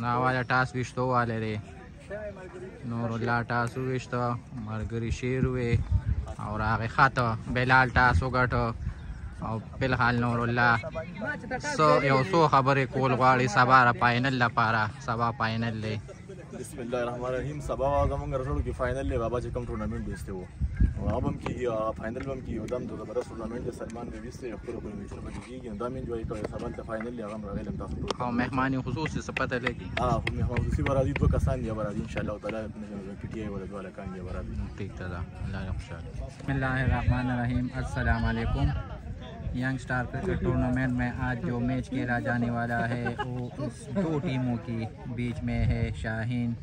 नावाला टास विश्तो वाले रे नूरुल्लाह टास विश्तो मरगरी शेरुए और आगे खाता बेलाल टास उगटो और फिलहाल नूरुल्लाह सो खबर कोल गाड़ी सबारा फाइनल ला पारा सबा फाइनल ले बिस्मिल्लाहिर्रहमानिर्रहीम सबा जमंग रसोल की फाइनल ले बाबा जी कम टूर्नामेंट बेचते हो और अब हम की फाइनल में की उदम तो जबरदस्त टूर्नामेंट है सलमान बेबी से अखर को मिशन बजी की उदम एंजॉय कर सबन के फाइनल ले हम रगल हम तो हां मेहमानी खुसूसी से पता लगी हम मेहमान खुसूसी बरादी दो कसान ये बरादी इंशाल्लाह ताला पीटीआई वाला कान ये बरादी ठीक था अल्लाह ने खुशहाल बिस्मिल्लाहिर्रहमानिर्रहीम अस्सलाम वालेकुम यंग स्टार क्रिकेट टूर्नामेंट में आज जो मैच खेला जाने वाला है वो इस दो टीमों की बीच में है शाहीन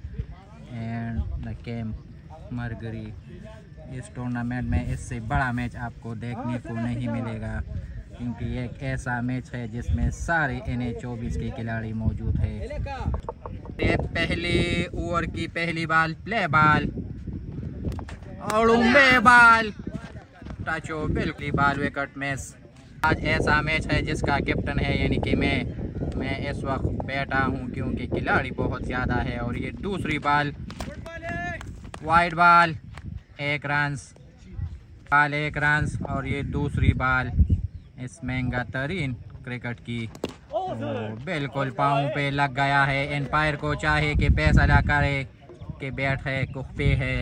एंड द कैंप मरगरी। इस टूर्नामेंट में इससे बड़ा मैच आपको देखने को नहीं मिलेगा क्योंकि एक ऐसा मैच है जिसमें सारे NH24 के खिलाड़ी मौजूद है। ये पहले ओवर की पहली बाल प्ले बाल और बाल टचो बिल्कुल बाल विकेट मैच। आज ऐसा मैच है जिसका कैप्टन है यानी कि मैं इस वक्त बैठा हूं क्योंकि खिलाड़ी बहुत ज़्यादा है। और ये दूसरी बाल वाइड बाल 1 रन और ये दूसरी बाल इस महंगा तरीन क्रिकेट की बिल्कुल पाँव पे लग गया है। एम्पायर को चाहे कि फैसला करे कि बैट है कुफ्ते है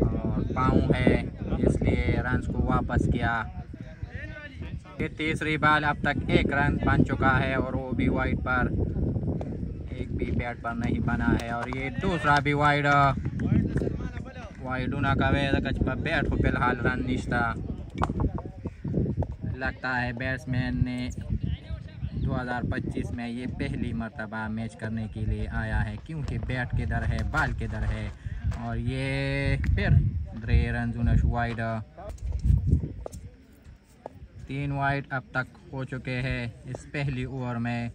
और पाँव है इसलिए रन को वापस किया। ये तीसरी बाल अब तक 1 रन बन चुका है और वो भी वाइड पर, एक भी बैट पर नहीं बना है। और ये दूसरा भी वाइड ना कवे कच पर बैट को फिलहाल रन निश्ता। लगता है बैट्समैन ने 2025 में ये पहली मर्तबा मैच करने के लिए आया है क्योंकि बैट किधर है बाल किधर है। और ये फिर 3 रन वाइड 3 वाइड अब तक हो चुके हैं इस पहली ओवर में।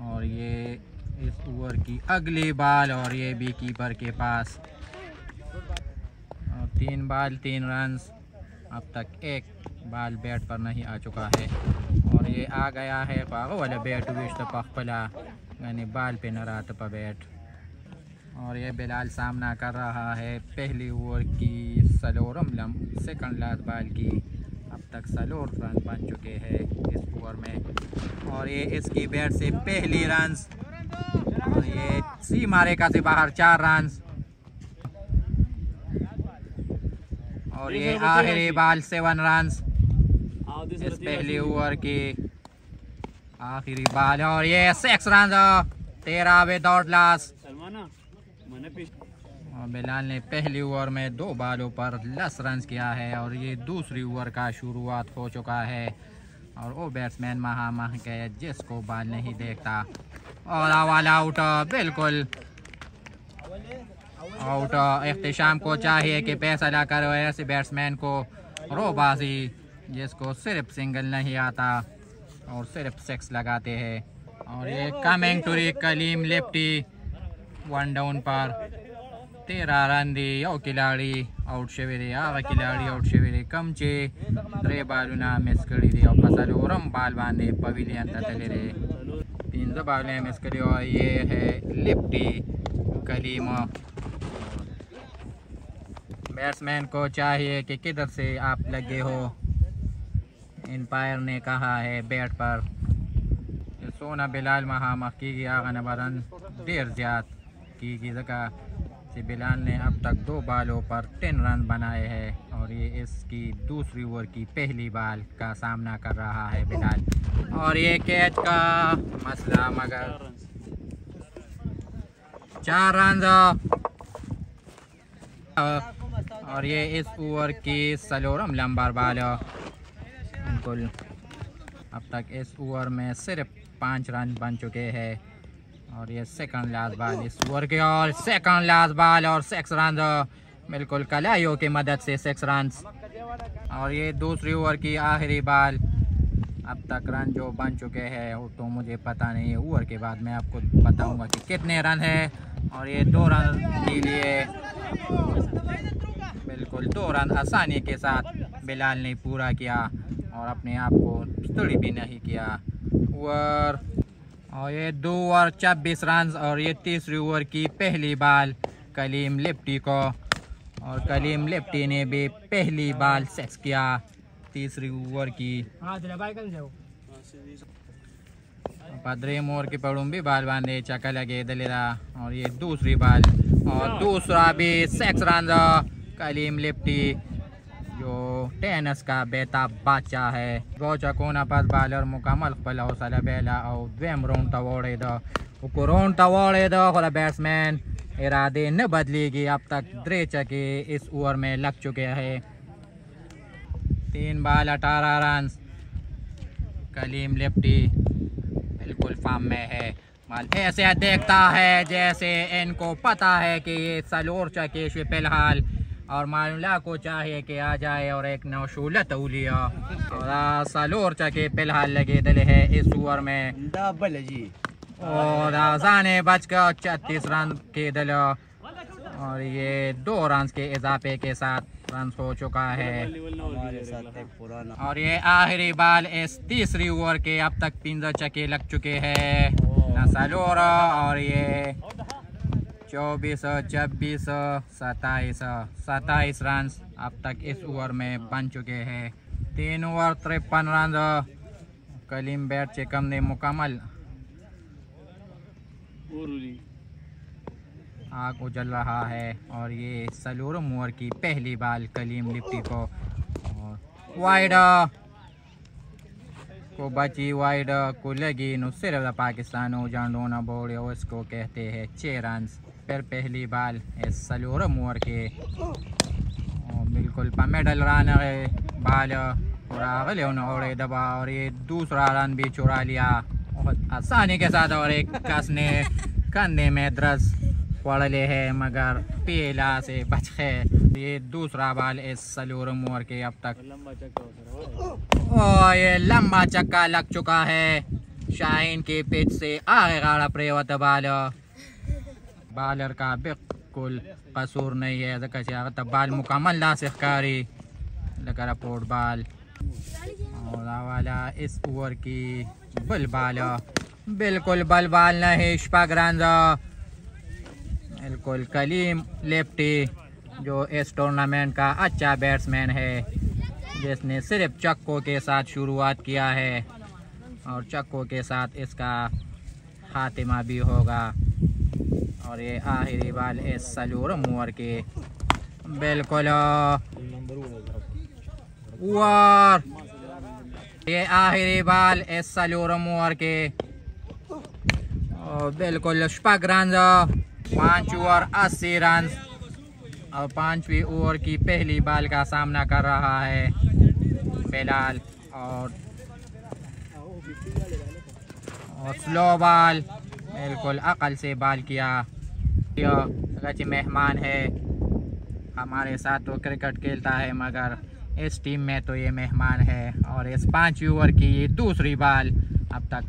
और ये इस ओवर की अगली बाल और ये भी कीपर के पास और 3 बाल 3 रन। अब तक 1 बाल बैट पर नहीं आ चुका है और ये आ गया है पागो वाला बैट विश्त पखला यानी बाल पे न रहा था बैट। और ये बिलाल सामना कर रहा है पहली ओवर की सलोरम सेकंड लास्ट बाल की। अब तक 16 रन बन चुके हैं इस ओवर में और ये इसकी बैट से पहली रन और ये सी मारेगा से बाहर 4 रन। और ये आखिरी बाल 7 रन इस पहली ओवर की आखिरी बाल और ये 6 रन 13 विदाउट लॉस। और बिलाल ने पहली ओवर में 2 बालों पर 10 रन किया है और ये दूसरी ओवर का शुरुआत हो चुका है। और वो बैट्समैन महा के जिसको बाल नहीं देखता और आवाला आउट बिल्कुल आउट। इख्तिशाम को चाहिए कि फैसला करो ऐसे बैट्समैन को रोबाजी जिसको सिर्फ सिंगल नहीं आता और सिर्फ 6 लगाते हैं। और ये coming to Kaleem lefty 1 down पर 13 रन दी यो खिलाड़ी आउट शेवेरे आगे खिलाड़ी आउट शेवेरे कमचे 3 बालूना मिस करी दी और सलोरम बाल बांधे पवेलियन तले रे 3 बालें मिस करी। और ये है लिफ्टी कलीम। बैट्समैन को चाहिए कि किधर से आप लगे हो। एम्पायर ने कहा है बैट पर सोना बिलाल महा की आगा नबरन देर ज्याद की जगह से बिलाल ने अब तक 2 बालों पर 10 रन बनाए हैं। और ये इसकी दूसरी ओवर की पहली बाल का सामना कर रहा है बिलाल। और ये कैच का मसला मगर 4 रन। और ये इस ओवर की सलोरम लंबर बाल बिल्कुल अब तक इस ओवर में सिर्फ 5 रन बन चुके हैं। और ये सेकंड लास्ट बाल इस ओवर के और सेकंड लास्ट बाल और 6 रन बिल्कुल कलाइयों की मदद से 6 रन। और ये दूसरी ओवर की आखिरी बाल अब तक रन जो बन चुके हैं वो तो मुझे पता नहीं है। ओवर के बाद मैं आपको बताऊंगा कि कितने रन है। और ये 2 रन के लिए बिल्कुल 2 रन आसानी के साथ बिलाल ने पूरा किया और अपने आप को स्टडी भी नहीं किया। ओवर और ये 2 ओवर 26 रन और ये तीसरी ओवर की पहली बॉल कलीम लिप्टी को, और कलीम लिप्टी ने भी पहली बॉल सेक्स किया तीसरी ओवर की। पद्रेम ओवर की पड़ूम भी बाल बांधे चक्का लगे दलेरा, और ये दूसरी बॉल और दूसरा भी सेक्स रन कलीम लिप्टी जो टेनिस का बेताब बादशाह है। गोचा कोना पास बॉलर मुकम्मल खपल हौसला बेला और द्वेम राउंड तवोड़े दो राउंड तवोड़े दो खोला बैट्समैन इरादे न बदलेगी। अब तक 3 छक्के इस ओवर में लग चुके हैं। 3 बॉल 18 रन। कलीम लिप्टी बिल्कुल फॉर्म में है। ऐसे देखता है जैसे इनको पता है कि ये सलोर छक्के फिलहाल, और मामला को चाहिए कि आ जाए और एक नौशूलत उलिया और सलोर छक्के फिलहाल लगे दले है इस ओवर में जी। और आजाने बचकर 36 रन के दल, और ये 2 रन के इजाफे के साथ रन हो चुका है। और ये आखिरी बॉल इस तीसरी ओवर के। अब तक 3 छक्के लग चुके हैं सलोर, और ये 24 26 27 रन अब तक इस ओवर में बन चुके हैं। 3 ओवर 53 रन। कलीम बैट से कम ने मुकम्मल आग उजल रहा है, और ये सलोरम ओवर की पहली बॉल कलीम लिप्टी को, और वाइड को बची, वाइड को लगी न सिर्फ पाकिस्तान जांडोना बोर्ड उसको कहते हैं 6 रन। फिर पहली बॉल इस सलोरम ओवर के, और बिल्कुल मेडल रन है बॉल पूरा अगले उन्होंने दबा, और ये दूसरा रन भी चुरा लिया बहुत आसानी के साथ, और एक कस ने कंधे में दर्द पड़े है मगर पीला से बच गए। ये दूसरा बॉल इस सलोरम ओवर के। अब तक ये लंबा चक्का लग चुका है शाहीन के पिच से आगे गाड़ा प्रेवत बॉलर का बिल्कुल कसूर नहीं है। बॉल मुकम्मल नासिकारी लगा पोर्ट बॉल, और वाला इस ओवर की बल बॉल बिल्कुल बल बॉल नहीं शपग्रांजा बिल्कुल कलीम लिप्टी जो इस टूर्नामेंट का अच्छा बैट्समैन है, जिसने सिर्फ चक्कों के साथ शुरुआत किया है और चक्कों के साथ इसका खात्मा भी होगा। और ये आखिरी बॉल इस सलोरम ओवर के बिल्कुल ओवर, ये आखिरी बॉल इस सलोरम ओवर के बिल्कुल शपक रन। 5 ओवर 80 रन, और 5वीं ओवर की पहली बॉल का सामना कर रहा है फिलहाल, और स्लो बॉल बिल्कुल अकल से बॉल किया। अगरचे मेहमान है हमारे साथ तो क्रिकेट खेलता है मगर इस टीम में तो ये मेहमान है। और इस 5वीं ओवर की ये दूसरी बॉल अब तक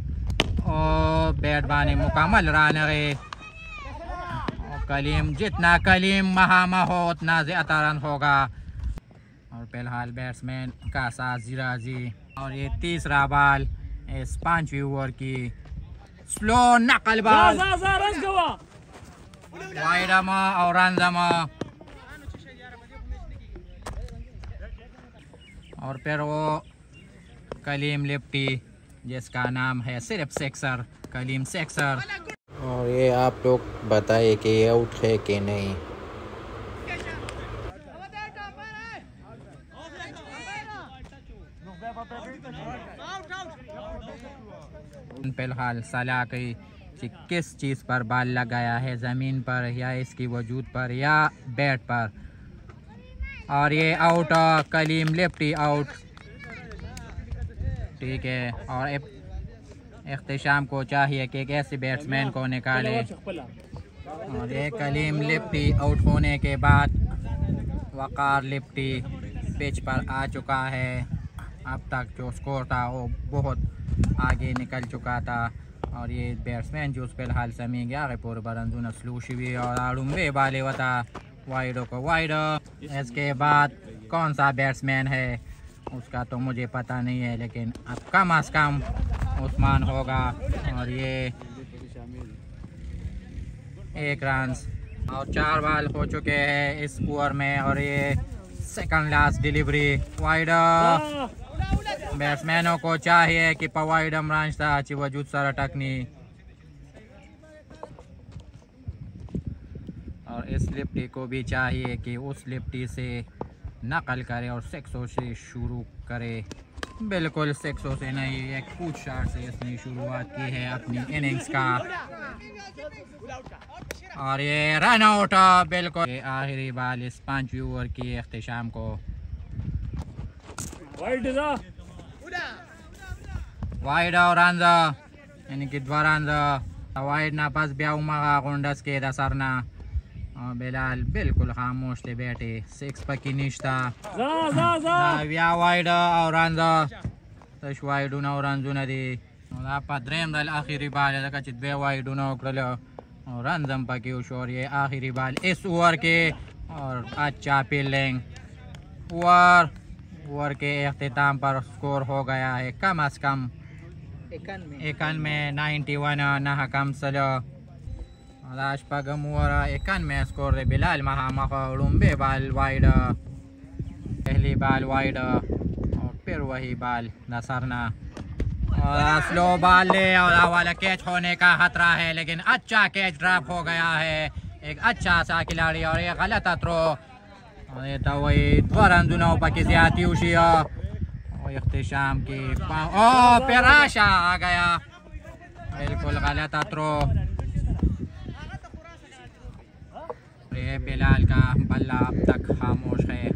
बैटबानी मुकम्मल रन है। कलीम जितना कलीम महामा हो उतना ज़्यादा रन होगा, और फिलहाल बैट्समैन का साथ जिराजी। और ये तीसरा बॉल इस 5वीं ओवर की स्लो नकल बॉल वाइडमा और रनजमा, और फिर वो कलीम लिप्टी जिसका नाम है सिर्फ सेक्सर, कलीम सेक्सर। और ये आप लोग बताइए कि ये आउट है कि नहीं। फिलहाल सलाह की किस चीज़ पर बॉल लगाया है, ज़मीन पर या इसकी वजूद पर या बैट पर। और ये आउट, कलीम लिप्टी आउट, ठीक है। और इख्तिशाम को चाहिए कि एक ऐसे बैट्समैन को निकाले। और ये कलीम लिप्टी आउट होने के बाद वकार लिप्टी पिच पर आ चुका है। अब तक जो स्कोर था वो बहुत आगे निकल चुका था। और ये बैट्समैन जो फिलहाल समी गया पूरे बरंजून स्लूशी और आड़ुम्बे वाले वता वाइडो को वाइड। इसके बाद कौन सा बैट्समैन है उसका तो मुझे पता नहीं है, लेकिन अब कम अज़ कम उस्मान होगा और ये 1 रन और 4 बॉल हो चुके हैं इस ओवर में और ये सेकंड लास्ट डिलीवरी वाइड। बैट्समैनों को चाहिए कि पवाइडम रांचता अच्छी वजूद सारा टकनी और इस लिफ्टी को भी चाहिए कि उस लिफ्टी से नकल करे और 600 से शुरू करे। बिल्कुल 600 से नहीं, एक पुश शॉट से इसने शुरुआत की है अपनी इनिंग्स का और ये रन आउट। बिल्कुल ये आखिरी बॉल इस 5वीं ओवर की इख्तिताम को वाइड और रन यानी कि 2 रन वाइड ना पास ब्या उमा गुंडस के दसरना बिलाल बिल्कुल खामोश थे बैठे 6 पकी निश्ता व्या वाइड और रन तश वाइड और रन नदी द्रेम दल आखिरी बाल कचित 2 वाइड उकरल और रन जम पकी और ये आखिरी बाल इस ओवर के और अच्छा फील्डिंग ओवर के अख्तिताम पर स्कोर हो गया है कम अज कम 91 ना कम सलो राज पगम ओवर 91 स्कोर रे बिलाल महामख लुम्बे बाल वाइड पहली बाल वाइड और फिर वही बाल नसरना और स्लो बॉल ले और वाला कैच होने का खतरा है लेकिन अच्छा कैच ड्रॉप हो गया है एक अच्छा सा खिलाड़ी और ये गलत थ्रो और ये तो वही 2 रन जुना पकी ज्यादा उसी और इख्तिताम की पेराशा आ गया बिल्कुल गलत थ्रो। ये बिलाल का बल्ला अब तक खामोश है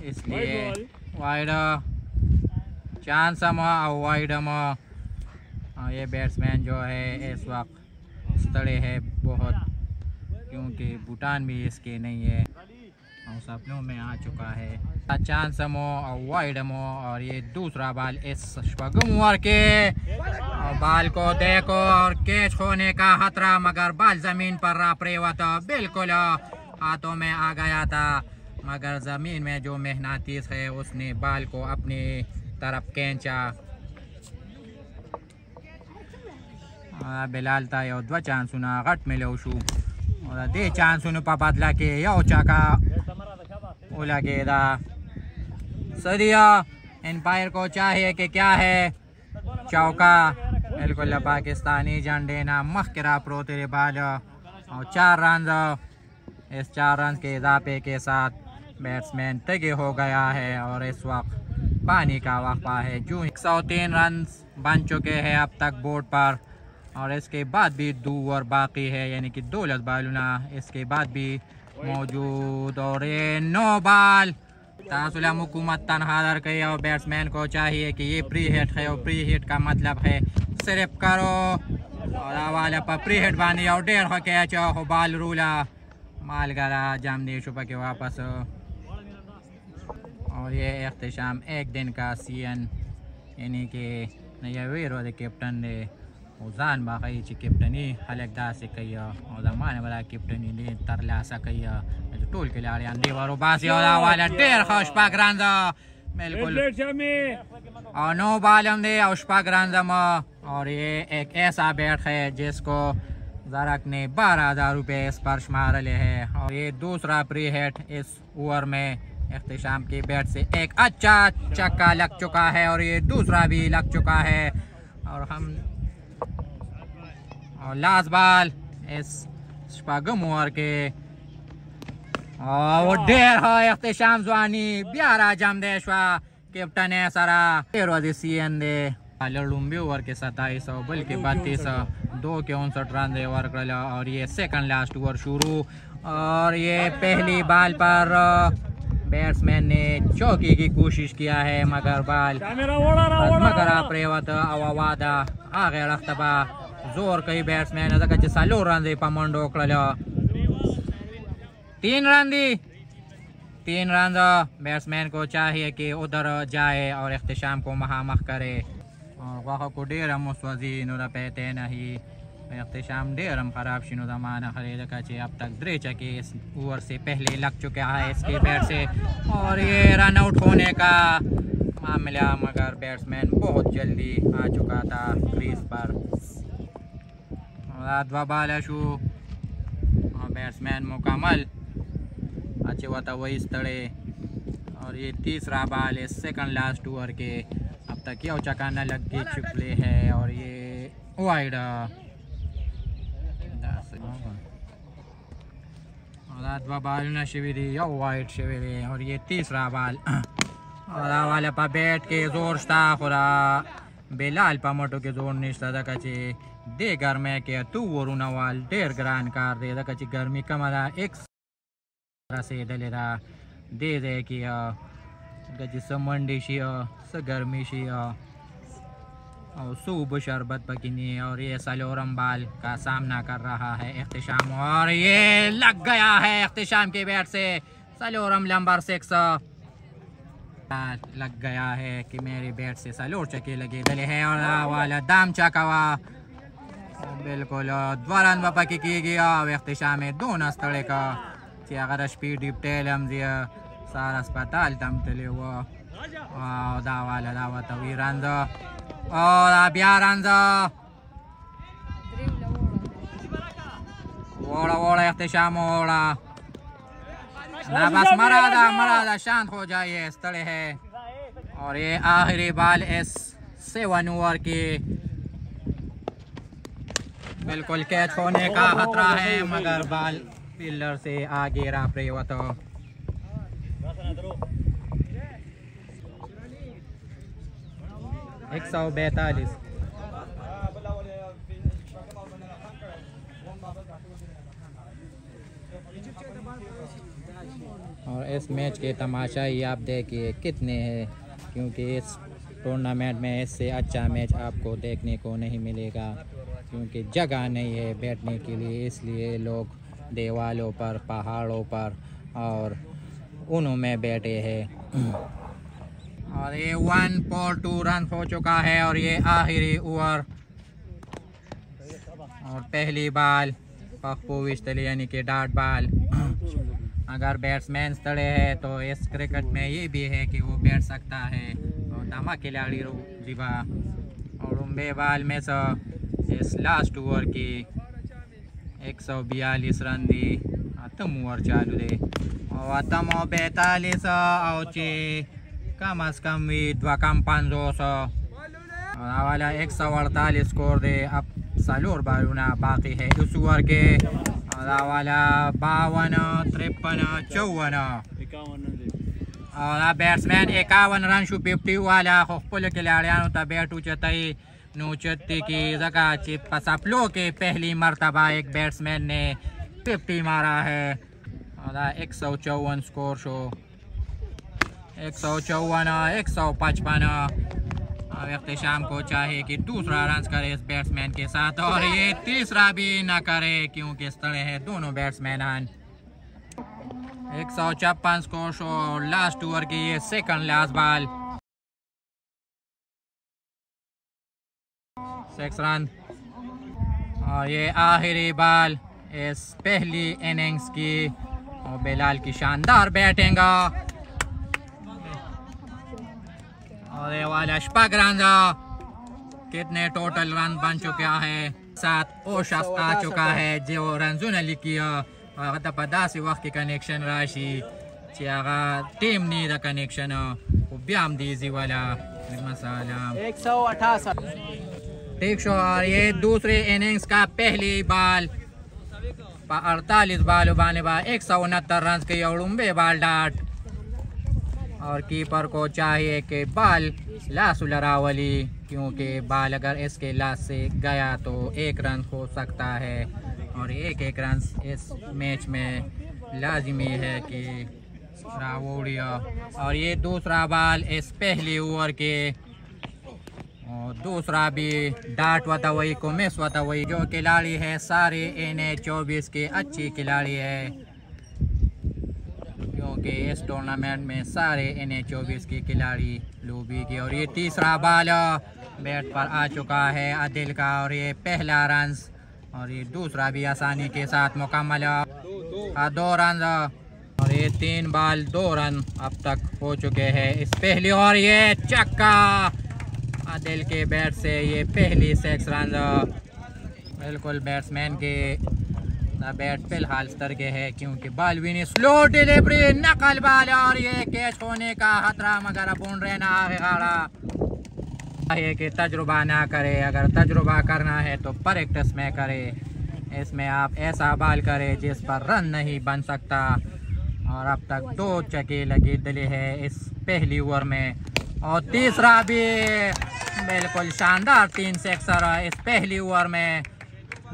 इसलिए वाइड चांस वाइड ये बैट्समैन जो है इस वक्त सड़े है बहुत क्योंकि भूटान भी इसके नहीं है और सपनों में आ चुका है चांस वाइड और ये दूसरा बॉल इस ओवर के बाल को देखो और कैच होने का खतरा मगर बाल जमीन पर था बिल्कुल हाथों में आ गया था मगर जमीन में जो मेहनतीस है उसने बाल को अपनी तरफ खींचा। बिलाल था यो 2 चांस घट मिले उशू और दे चांस पा बदला के यो चाका ओला के दा सदिया एम्पायर को चाहिए कि क्या है चौका बिल्कुल पाकिस्तानी झंडे ना मखरा प्रो तेरे बाल और 4 रन इस 4 रन के इजाफे के साथ बैट्समैन तगे हो गया है और इस वक्त पानी का वक्फा है जो 103 रन बन चुके हैं अब तक बोर्ड पर और इसके बाद भी 2 ओवर बाकी है यानी कि 2 बालूना इसके बाद भी मौजूद और ये 9 बॉल तासुलम हुकूमत तनहादर के और बैट्समैन को चाहिए कि ये प्री हिट है और प्री हिट का मतलब है सिर्फ करो और वाले पर प्री हिट बानी और 1.5 कैच हो बॉल रूला माल गला जाम दे छुपा के वापस और ये इख्तिताम एक दिन का सीएन यानी कि नया वीरो दे कैप्टन ने उजान बाकी ची कैप्टनी हलक दा से कहिया और जमाने वाला कैप्टनी ने तरला सा कहिया जो टोल के लाड़े अंदे वारो बासी और वाला 1.5 पाक रन बिल्कुल और 9 बॉल हम दे और पाक रन और ये एक ऐसा बैट है जिसको ज़रक ने 12,000 रुपये स्पर्श मार ले है और ये दूसरा प्री हिट इस ओवर में इख्तिताम की बैट से एक अच्छा चक्का लग चुका है और ये दूसरा भी लग चुका है और हम और लास्ट बॉल इस स्पागम ओवर के और ढेर है इख्तिताम जवानी ब्यारा जमदेशवा कैप्टन है सारा सीएन दे लड़ूंबी ओवर के 27 बल्कि 32 2 के 59 रन दे ओवर कर और ये सेकंड लास्ट ओवर शुरू और ये पहली बॉल पर बैट्समैन ने चौकी की कोशिश किया है मगर बाल वादा आ गया रख्तबा जोर कई बैट्समैन सालो रन दे पमंडो 3 रन बैट्समैन को चाहिए कि उधर जाए और इख्तिताम को महामख करे और वहाँ को डेर मुस्वजी नुरा पहते नहीं इख्तिताम डेरम खराब शिनो दमाना खरीद का अब तक द्रेचा के इस ओवर से पहले लग चुका है इसके बैट से और ये रन आउट होने का मिला, मगर बैट्समैन बहुत जल्दी आ चुका था क्रीज पर। और बाल शू और बैट्समैन मुकम्मल अच्छे हुआ था वही तड़े। और ये तीसरा बाल है सेकंड लास्ट ओवर के। अब तक ये चकाना लग के चुके है और ये वाइड और बाल न शिविरी या वाइड शिविरी। और ये तीसरा बाल और वाले पर बैठ के जोर था खुरा बेलाल पमोटो के जोर निश्ता दे दे घर में के तू वो रुनावाल डेर ग्रान कार दे दे गर्मी कमरा एक से दलेरा दे दे कि समंडी शी स गर्मी शी और सूब शरबत पकीनी। और ये सलोरम बाल का सामना कर रहा है इख्तिशाम और ये लग गया है इख्तिशाम के बैट से। सलोरम नंबर 6 लग गया है कि मेरे बैट से सलोर चके लगे दले है। और वाला दाम चकावा बिल्कुल द्वारान बापा की गया इख्तिशाम में दोनों स्थले का अगर स्पीड डिप्टेल हम दिया सारा अस्पताल तम तले हुआ दावाला दावा तवी रंजा और अबिया रंजा वोड़ा वोड़ा इख्तिशाम वोड़ा ना बस मरादा शांत हो जाइए इस तरह है। और ये आखिरी बाल इस 7 ओवर की बिल्कुल कैच होने का खतरा है, मगर बाल पिलर से आगे राप रहे हुआ तो 142। और इस मैच के तमाशा ही आप देखिए कितने हैं, क्योंकि इस टूर्नामेंट में इससे अच्छा मैच आपको देखने को नहीं मिलेगा, क्योंकि जगह नहीं है बैठने के लिए। इसलिए लोग दीवारों पर, पहाड़ों पर और उनों में बैठे हैं। और ये 142 रन हो चुका है और ये आखिरी ओवर। और पहली बाल पखपोविश तले यानी कि डॉट बाल। अगर बैट्समैन तड़े है तो इस क्रिकेट में ये भी है कि वो बैठ सकता है और दामा खिलाड़ी जीवा। और उम्बे बाल में से इस लास्ट ओवर की 142 रन दी आतम ओवर चालू दे और आतम 42 और कम अज कम भी 2 कम 500 और वाला 148 स्कोर दे। अब सलोर बालूना बाकी है उस ओवर के। और वाला 52, 53, 54 और बैट्समैन 51 रन शू 50 वाला खुल खिलाड़ियों तक बैठू चतई नूचती की जगह चिप पसपलो के पहली मरतबा एक बैट्समैन ने 50 मारा है। और 154 स्कोर शो 154, 155। और इख्तिशाम को चाहे कि दूसरा रन करे इस बैट्समैन के साथ और ये तीसरा भी ना करे, क्योंकि इस तरह है दोनों batsman 156 score show. Last over की ये सेकंड लास्ट बाल 6 रन। और ये आखिरी बाल इस पहली इनिंग्स की और बेलाल की शानदार बैटिंग। और ये वाला शपक रन कितने टोटल रन बन चुका है 7 ओशस आ चुका है जो रनजून लिखी और पदासी वक्त की कनेक्शन राशि टीम नी द कनेक्शन ब्याम दीजी वाला मसाला 168 ठीक शो। और ये दूसरी इनिंग्स का पहली बाल 48 बाल उबाने बाद 169 रन के उड़ुम्बे बाल डाट। और कीपर को चाहिए कि बाल लास लरावली, क्योंकि बाल अगर इसके लास से गया तो 1 रन हो सकता है और 1 रन इस मैच में लाजिमी है कि रावोड़िया। और ये दूसरा बाल इस पहले ओवर के और दूसरा भी डाट वही को मिस वही। जो खिलाड़ी है सारे इन्हें 24 के अच्छी खिलाड़ी है, क्योंकि इस टूर्नामेंट में सारे इन्हें 24 की खिलाड़ी लूबी की। और ये तीसरा बाल बैट पर आ चुका है आदिल का और ये पहला रन और ये दूसरा भी आसानी के साथ मुकम्मल 2 रन। और और ये 3 बॉल 2 रन अब तक हो चुके हैं इस पहली, और ये चक्का आदिल के बैट से, ये पहली 6 रन। बिल्कुल बैट्समैन के बैट फिलहाल स्तर के है क्योंकि बॉल भी नहीं, स्लो डिलीवरी नकल बॉल और ये कैच होने का खतरा, मगर अब रहना खड़ा है कि तजुर्बा ना करे, अगर तजुर्बा करना है तो प्रैक्टिस में करे। इसमें आप ऐसा बॉल करें जिस पर रन नहीं बन सकता। और अब तक 2 चक्के लगे डले हैं इस पहली ओवर में, और तीसरा भी बिल्कुल शानदार 3 सिक्सर इस पहली ओवर में।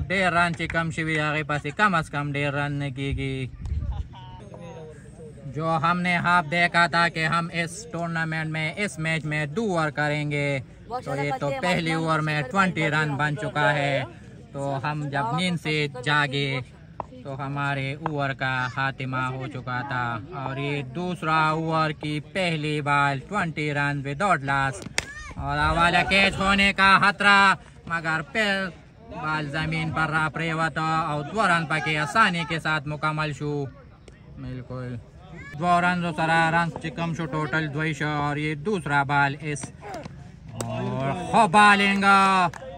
1.5 रन से कम शिविर आगे पास कम अज कम 1.5 रन की जो हमने हाफ देखा था कि हम इस टूर्नामेंट में इस मैच में 2 ओवर करेंगे, तो ये तो पहली ओवर में 20 रन बन चुका है। तो हम जब नींद से जागे तो हमारे ओवर का खात्मा हो चुका था। और ये दूसरा ओवर की पहली बॉल 20 रन विदाउट लॉस, और हवाला कैच होने का खतरा, मगर फिर बॉल जमीन पर रहा प्रेवत और 2 रन पके आसानी के साथ मुकम्मल शू। बिल्कुल 2 रन रन चिकम शो टोटल 2। और ये दूसरा बॉल इस, और बॉलिंग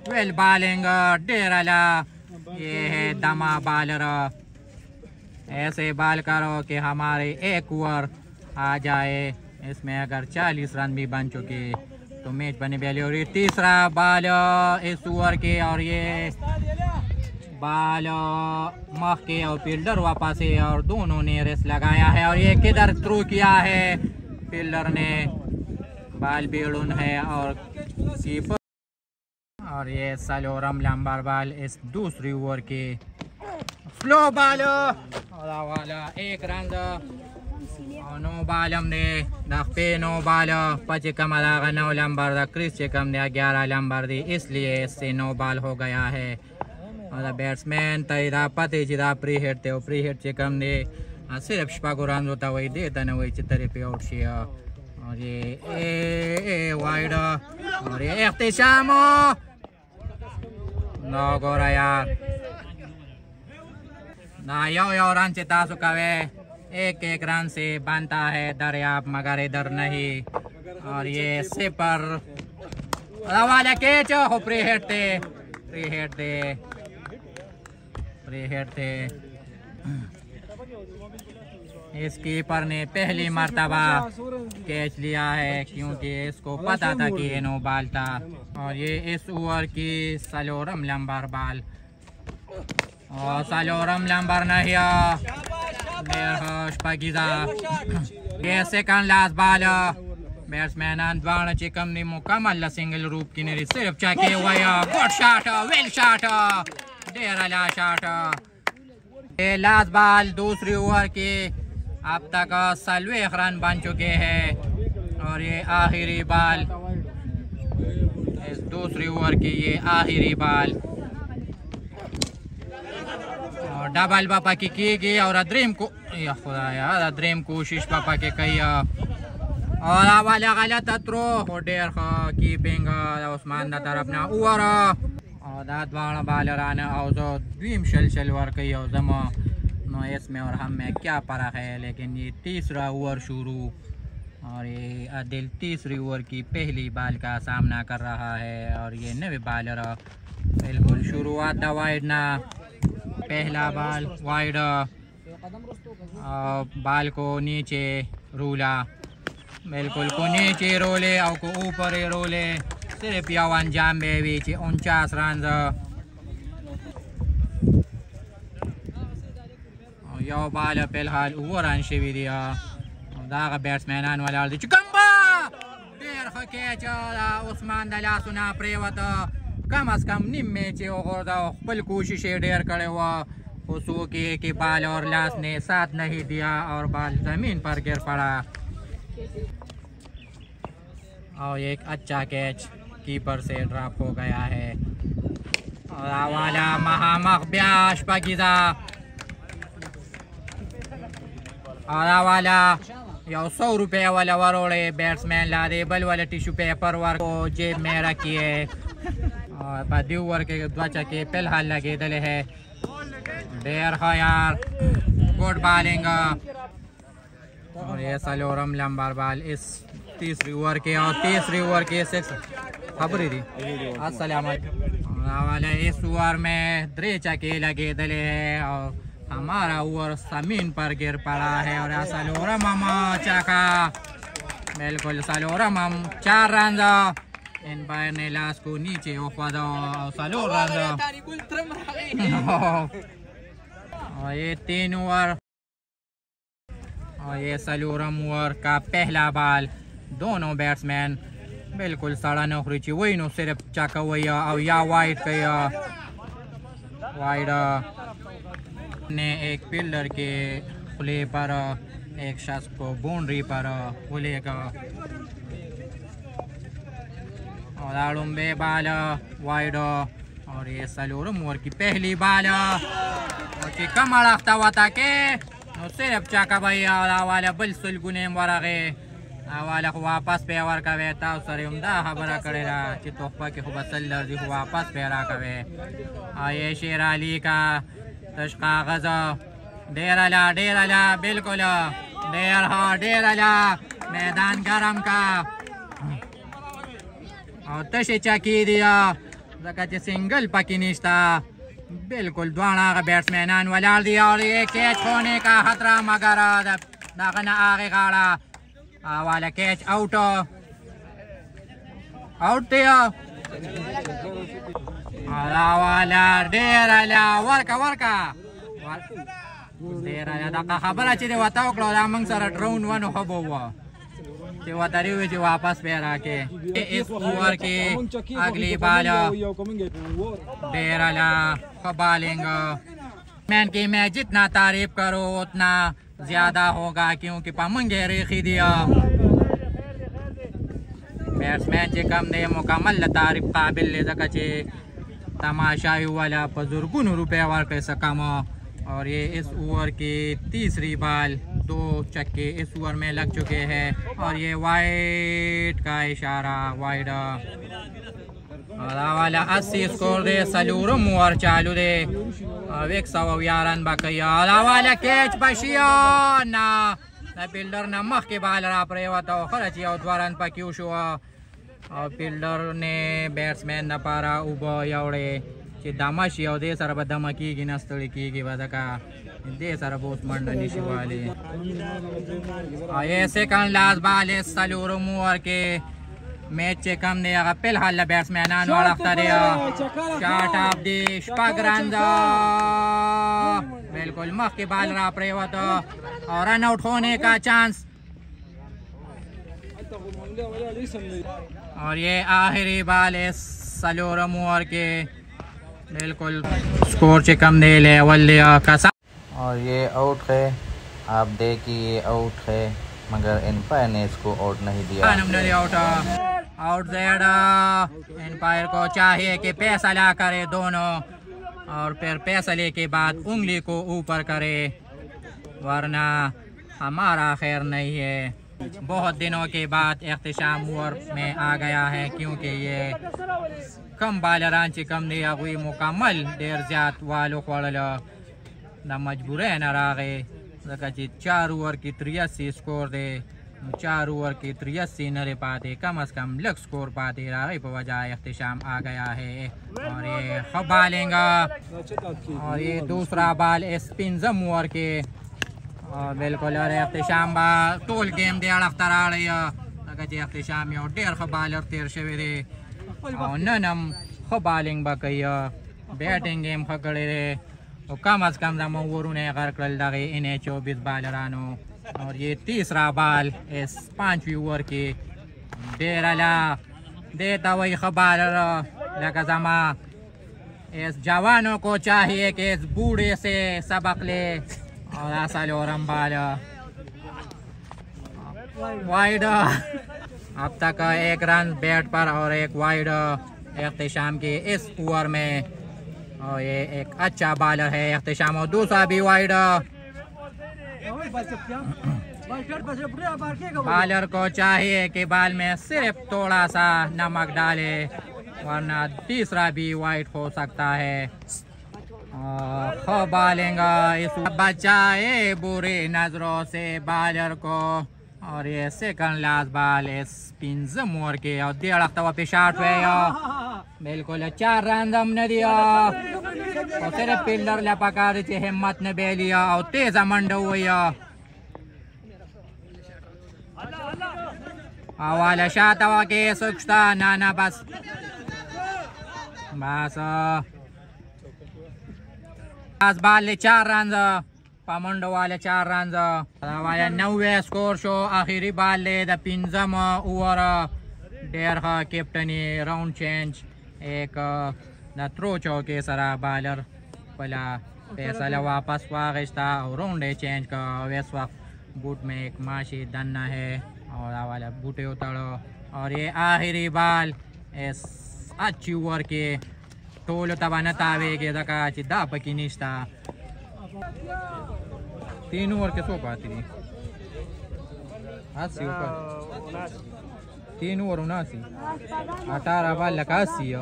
वेल बॉलिंग डेरला, ये है दमा बॉलर। ऐसे बॉल करो कि हमारे 1 ओवर आ जाए, इसमें अगर 40 रन भी बन चुके तो मैच बने वाली। और ये तीसरा बॉल इस ओवर के, और ये बॉल मख के और फील्डर वापस है, और दोनों ने रेस लगाया है। और ये किधर थ्रू किया है फील्डर ने, बॉल बेड़ून है और कीपर। और ये सलोरम लंबर बॉल इस दूसरी ओवर के, स्लो बॉल वाला 1 रन। नो बॉल हमने दे 9 बॉल 5 कम अलागा 9 लंबर क्रिस चिकम ने 11 लंबर दी, इसलिए इससे 9 बॉल हो गया है। और बैट्समैन तैरा पते जिदा प्री हिट थे, प्री हिट चिकम ने सिर्फ शपागो रन होता वही देता ना, वही चित्तरे पे आउट शिया। और ये वाइड, और ये इख्तिशाम ना गोरा यार ना, यो रन से तासु कवे 1 रन से बनता है दरियाब, मगर इधर नहीं। और ये सिपर वाला कैच हो, प्री हिट थे। इस कीपर ने पहली मर्तबा कैच लिया है क्योंकि इसको पता था कि ये नो बॉल था। और ये इस ओवर की सलोरम लंबर बॉल, और सलोरम लंबर नहीं ये सेकंड लास्ट बॉल। बैट्समैन अंदवान चिकम ने मुकम्मल सिंगल रूप की नहीं, सिर्फ चेके हुआ, गुड शॉट, वेल शॉट, डेरा शॉट। ये लास्ट बॉल दूसरी ओवर के, अब तक 16 रन बन चुके हैं। और ये आखिरी बॉल इस दूसरी ओवर की, ये आखिरी बॉल, और डबल पापा की गई, और अद्रीम को अद्रीम कोशिश पापा के कही, और वाला गलत थ्रो हो डेर कीपिंग उस्मान दा तरफ ना ओवर, और दाद वाला बॉलर आने और जो द्वीम शल वर कही और जमा नो इसमें और हम में क्या फर्क है। लेकिन ये तीसरा ओवर शुरू, और ये आदिल तीसरी ओवर की पहली बॉल का सामना कर रहा है। और ये नवे बॉलर बिल्कुल शुरुआत वाइड ना, पहला बॉल वाइड, बॉल को नीचे रूला, बिल्कुल को नीचे रोले और को ऊपर रोले, सिर्फ यवन जाम्बे बीच 49 रन। यो बॉल फिलहाल ओवर रन शिवी दिया, दागा बैट्समैन आने वाला चिकम्बा देर कैच उस्मान दला सुना प्रेवत कम अज कम निम मैच पल कोशिश डेर करे हुआ उसो के बाल और लाश ने साथ नहीं दिया और बाल जमीन पर गिर पड़ा। और एक अच्छा कैच कीपर से ड्रॉप हो गया है। और वाला महामख ब्याश पगिजा और वाला या 100 रुपये वाला वरोड़े बैट्समैन ला रेबल वाला टिश्यू पेपर वर्क को जेब में रखिए और बदी ओवर के बचा के फिलहाल लगे दले है देर है यार गुड बॉलिंग और ये सलोरम लंबर बाल इस तीसरी ओवर के और तीसरी ओवर के खबरी थी। अस्सलाम वाले इस ओवर में 3 छक्के लगे डले हैं और हमारा ओवर जमीन पर गिर पड़ा है और सलोरम हम चका बिल्कुल सलोरम हम 4 रन एम्पायर ने लास्ट को नीचे उखवादा सलोर रन और ये 3 ओवर और ये सलोरम ओवर का पहला बाल दोनों बैट्समैन बिल्कुल साड़ा नौकरी वही नो सिर्फ चका वही और या वाइड का वाइड ने एक फील्डर के खुले पर एक शख्स को बाउंड्री पर खुलेगा और आड़ुम्बे बाल वाइड और ये सलोरम ओवर की पहली बाल और कमर अख्ता हुआ था के सिर्फ चाका भाई वाला बिल्कुल गुने वरगे वाला वापस पे वर कवे ता सरे उमदा खबरा करेला कि तोहफा के खूब सल्लर दी वापस पे रा कवे ये शेर अली का तश कागज डेराला बिल्कुल डेराला मैदान गरम का और तशे चकी दिया जगह सिंगल पकी निश्ता बिल्कुल द्वाना का बैट्समैन वाला दिया और ये कैच होने का खतरा मगर दाखना आगे गाड़ा वाला कैच आउट दिया वाला डेराला वर्का डेराला दाका खबर अच्छी देता मंग सर ड्रोन 1 हो जी वापस पे के इस ओवर के अगली बाल डेराला बालिंग मैन की मैं जितना तारीफ करो उतना ज्यादा होगा क्योंकि पमंगे रेखी दिया बैट्समैन चे कम ने मुकम्मल तारीफ काबिल ले सके तमाशाई वाला बुजुर्गुन रुपये वार कर सकम और ये इस ओवर की तीसरी बाल 2 छक्के इस ओवर में लग चुके हैं और ये वाइड का इशारा वाइड वाला 80 स्कोर दे सलूरम ओवर चालू दे 111 रन बकैया वाला कैच बशिया ना फील्डर ना मख के बाल रा पर होता खरची और 2 रन पक्यू शो और फील्डर ने बैट्समैन न पारा उबो यवड़े ची दमशी और दे सर बदमकी की नस्तड़ी की बदका दे सर बहुत मंडनी शिवाले ये सेकंड लास्ट बाल है सलूरम ओवर के मैच चे कम ने फिलहाल बैट्समैन वाला शॉट ऑफ दी रन बिल्कुल मख के बाल रा पर और रन आउट होने का चांस और ये आखिरी बाल है सलोरम ओवर के बिल्कुल स्कोर से कम दे लेवल का और ये आउट है आप देखिए आउट है मगर एम्पायर ने इसको आउट नहीं दिया आउट एम्पायर को चाहिए कि पैसा ला करे दोनों और फिर फैसले के बाद उंगली को ऊपर करे वरना हमारा खैर नहीं है। बहुत दिनों के बाद इख्तिशाम ओवर में आ गया है क्योंकि ये कम बालरांची कम नहीं हुई मुकम्मल देर ज्याद वालों को न मजबूर है न रागे 4 ओवर की 83 स्कोर दे 4 ओवर की 83 न रह पाते कम अज कम लग स्कोर पाते रागे पर वजह इख्तिशाम आ गया है और ये बालेंगा और ये दूसरा बाल स्पिन ओवर के और बिल्कुल और इख्तिशाम बा टोल गेम दे अड़फ्तार आ रही है इख्तिशाम और डेर बालर तेर शवेरे और नम बालिंग बा कही बैटिंग गेम खड़े रे और कम अज कम दम ओवर ने घर कर लगे इन्हें 24 बालरानो और ये तीसरा बाल इस 5वीं ओवर की डेराला देता वही खबालर लगजमा इस जवानों को चाहिए कि इस बूढ़े से सबक ले और सलोरम बाल वाइड अब तक 1 रन बैट पर और 1 वाइड इख्तिशाम के इस ओवर में और ये एक अच्छा बालर है इख्तिशाम और दूसरा भी वाइड बालर को चाहिए कि बाल में सिर्फ थोड़ा सा नमक डाले वरना तीसरा भी वाइड हो सकता है खो बालेंगा इस बचाए बुरी नजरों से बालर को। और ये सेकंड लास्ट बाल इस पिंजम ओवर के और 1.5 तवा पे शॉट हुए बिल्कुल 4 रन हमने दिया और सिर्फ फील्डर लपका रही हिम्मत ने बे लिया और तेज मंड हुई वाला शात हवा के सुखता नाना बस बाल 4 रन पामंडो वाले 4 रन वाले 9 स्कोर शो आखिरी बाल ले द पिंजम ओवर डेर कैप्टनी राउंड चेंज एक द थ्रो चौके सरा बालर पहला फैसला वापस वागस्ता और राउंड चेंज का इस वक्त बूट में एक माशी दन्ना है और वाला बूटे उतारो और ये आखिरी बाल इस अच्छी ओवर के टोल तबा नतावे के दका चिदा पकिनिस्ता 3 ओवर के 100 पाती थी 80 ऊपर 3 ओवर 79 18 बाल लगा 80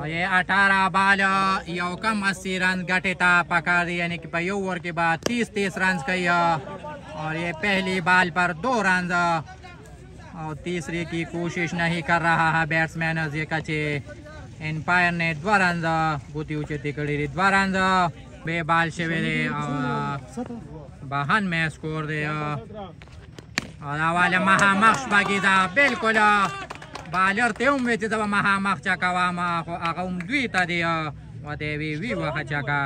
ये 18 बाल यो कम 80 रन घटेता पका दी यानी कि 5 ओवर के बाद 30 रन किया और ये पहली बाल पर 2 रन और तीसरी की कोशिश नहीं कर रहा है बैट्समैन ये कचे एम्पायर ने 2 रन बुती ऊंचे तिकड़ी 2 रन बे बाल शेवेरे बहन में स्कोर दे और वाले महामक्ष बागीदा बिल्कुल बालर ते उम्मीद जब महामक्ष कवामा द्वीता दिया वदेवी वी वखचा का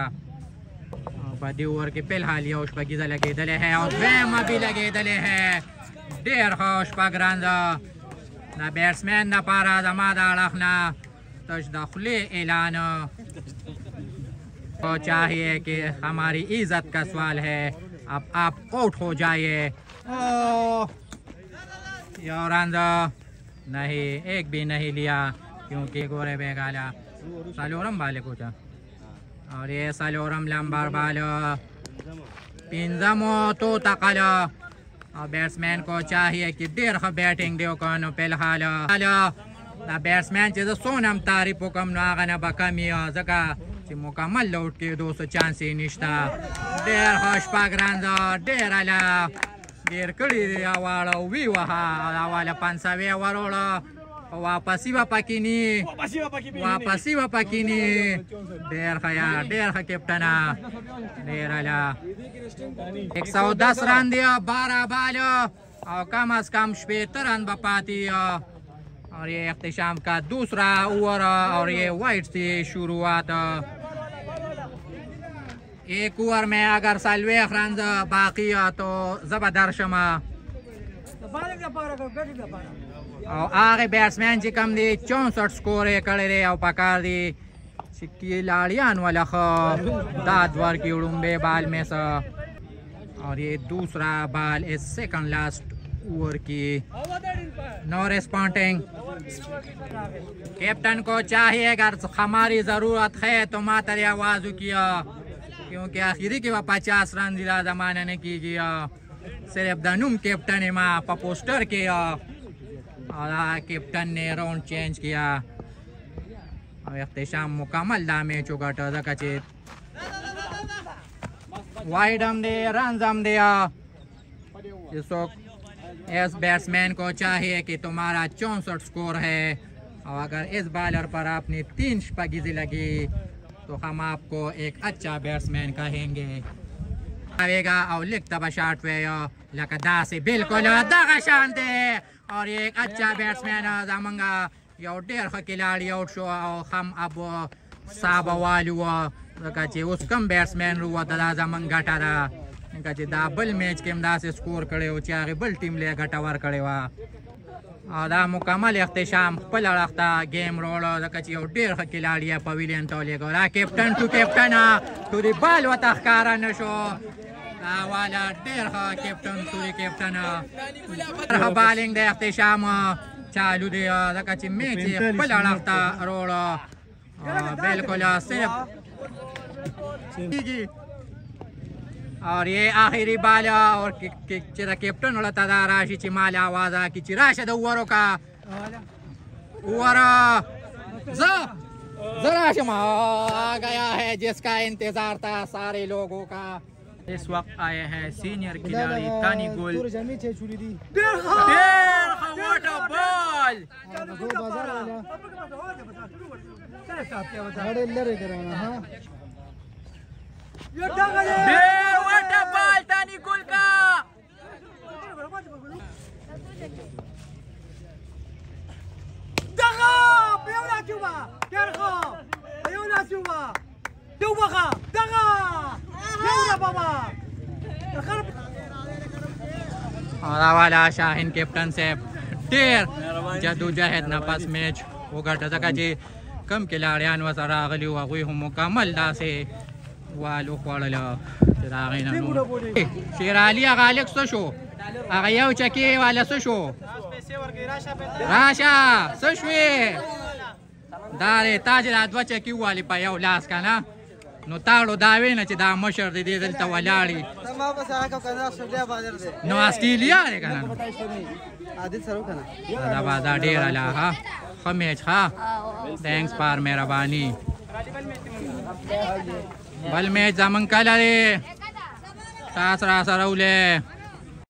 बदी ओवर के पहल उस पर गिजा लगे दले है और वेम भी लगे दले है 1.5 पगरंद ना बैट्समैन ना पारा जमादा रखना तजदखले ऐलान तो चाहिए कि हमारी इज्जत का सवाल है अब आप आउट हो जाइए रन नहीं एक भी नहीं लिया क्योंकि गोरे बेगाला सालोरम बाले को और ये सालोरम लंबर बाल पिंजमो तो तकल और बैट्समैन को चाहिए कि 1.5 बैटिंग दो कौन फिलहाल बैट्समैन चीज सोनम तारीफ कम नागना बकमी जगह मुकम्मल लौट के 200 चांस निश्ता 1.5 पगरंद 1.5 गिर कड़ी वाला वी वहा वाला 500 वरोला वापसी पकिनी डेर खया कैप्टना डेराला 110 रन दिया 12 बाल और कम अज कम 76 रन बपाती और ये इख्तिशाम का दूसरा ओवर और ये वाइट से शुरुआत एक ओवर में अगर 60 रन बाकी तो जबरदस्त और आगे बैट्समैन जी कम दी 64 स्कोर करे रे और पकार दी सिक्की लाड़ियान वाला दादवर की उड़ुम्बे बाल में से और ये दूसरा बाल इस सेकंड लास्ट ओवर की नो रिस्पॉन्डिंग कैप्टन को चाहिए अगर हमारी जरूरत है तो मातरी आवाज किया क्योंकि आखिरी के 50 रन जिला जमाना ने की गया सिर्फ दनुम कैप्टन माँ पोस्टर किया और कैप्टन ने राउंड चेंज किया और इख्तिशाम मुकम्मल दामे चुका कचे वाइड हम दे रन हम दिया इस बैट्समैन को चाहिए कि तुम्हारा 64 स्कोर है और अगर इस बॉलर पर आपने 3 पगीजी लगी तो हम आपको एक अच्छा बैट्समैन कहेंगे आवेगा और लिखता बशाट वे लकदा से बिल्कुल दगा शांति और ये एक अच्छा बैट्समैन जमंगा यो 1.5 खिलाड़ी आउट शो और हम अब साबा वालू उस कम बैट्समैन रुआ दला जमंग घटारा दा बल मैच के अंदा से स्कोर करे हो चाहे बल टीम ले घटावर करे वा और दा मुकम्मल इख्तिशाम पल रखता गेम रोल कची 1.5 खिलाड़ी पवेलियन तो ले गया कैप्टन टू द बॉल वतखकारा नशो वाला 1.5 captain to the captain bowling दे इख्तिशाम चालू दे कची मैच पल रखता रोल बिल्कुल सिर्फ। और ये आखिरी बाल और कैप्टन वाला तादा राशि चिमाल आवाज़ की चिराशद ओवरों का ओवर जरा शमा आ गया है जिसका इंतजार था सारे लोगों का। इस वक्त आए हैं सीनियर खिलाड़ी तानी गुल। तानी गुल का और वाला शाहीन कैप्टन से ढेर जदोजहद नफस मैच वो घटा सका जी कम खिलाड़ियान वसरा अगली हुई हम मुकम्मल दा से वालो खोल शेराली गालिक सो अगया चकी वाला सो राशा सशवे दारे ताज रात चकी वाली पाया लास का ना नो ताड़ो दावे न दा मशर दे दलता वलाड़ी नो ऑस्ट्रेलिया रे kana आदिल सरो kana दादा डेरा ला हा मैच हा थैंक्स फॉर मेहरबानी बल मैच जमन कला रे सासरा सरौले